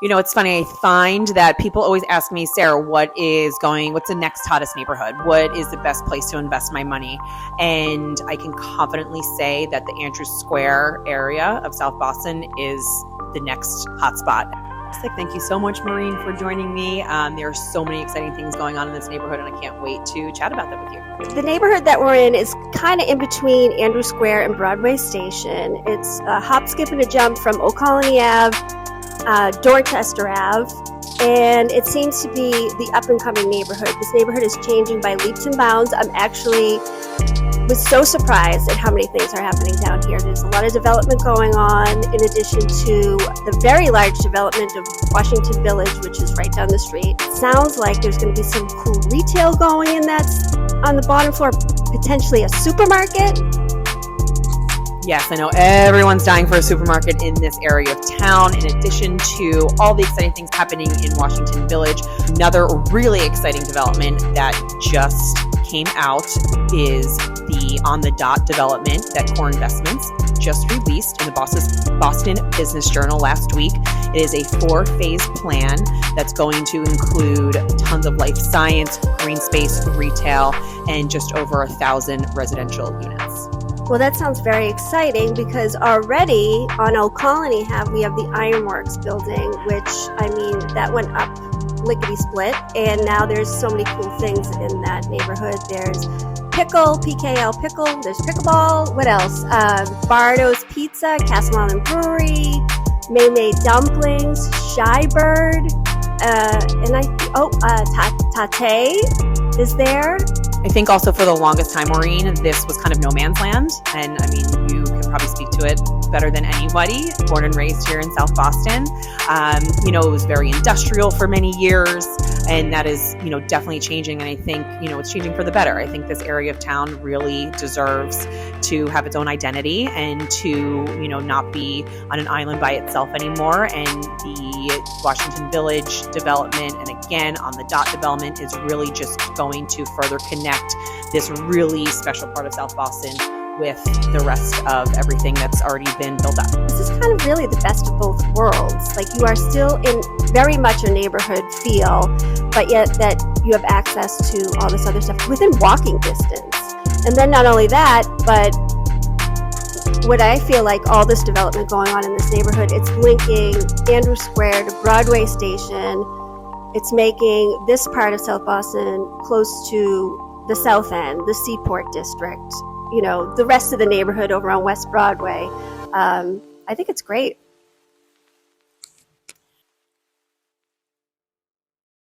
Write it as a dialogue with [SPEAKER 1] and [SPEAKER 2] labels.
[SPEAKER 1] It's funny. I find that people always ask me, Sarah, what's the next hottest neighborhood? What is the best place to invest my money? And I can confidently say that the Andrews Square area of South Boston is the next hotspot. Thank you so much, Maureen, for joining me. There are so many exciting things going on in this neighborhood, and I can't wait to chat about them with you.
[SPEAKER 2] The neighborhood that we're in is kind of in between Andrews Square and Broadway Station. It's a hop, skip, and a jump from Old Colony Ave, Dorchester Ave, and it seems to be the up-and-coming neighborhood. This neighborhood is changing by leaps and bounds. I'm actually was so surprised at how many things are happening down here. There's a lot of development going on, in addition to the very large development of Washington Village, which is right down the street. It sounds like there's going to be some cool retail going in that's on the bottom floor, potentially a supermarket.
[SPEAKER 1] Yes, I know everyone's dying for a supermarket in this area of town. In addition to all the exciting things happening in Washington Village, another really exciting development that just came out is the On the Dot development that Core Investments just released in the Boston Business Journal last week. It is a 4-phase plan that's going to include tons of life science, green space, retail, and just over 1,000 residential units.
[SPEAKER 2] Well, that sounds very exciting because already on Old Colony Ave, we have the Ironworks building, which, that went up lickety-split, and now there's so many cool things in that neighborhood. There's PKL Pickle, there's Pickleball, what else? Bardo's Pizza, Castle Island Brewery, May Dumplings, Shy Bird, Tate is there.
[SPEAKER 1] I think also for the longest time, Maureen, this was kind of no man's land. And you can probably speak to it better than anybody. Born and raised here in South Boston. It was very industrial for many years, and that is, definitely changing. And I think, it's changing for the better. I think this area of town really deserves to have its own identity and to, not be on an island by itself anymore. And the Washington Village development, and again, On the Dot development, is really just going to further connect this really special part of South Boston with the rest of everything that's already been built up.
[SPEAKER 2] This is kind of really the best of both worlds. Like, you are still in very much a neighborhood feel, but yet that you have access to all this other stuff within walking distance. And then not only that, but what I feel like all this development going on in this neighborhood, it's linking Andrews Square to Broadway Station. It's making this part of South Boston close to the South End, the Seaport District, the rest of the neighborhood over on West Broadway. I think it's great.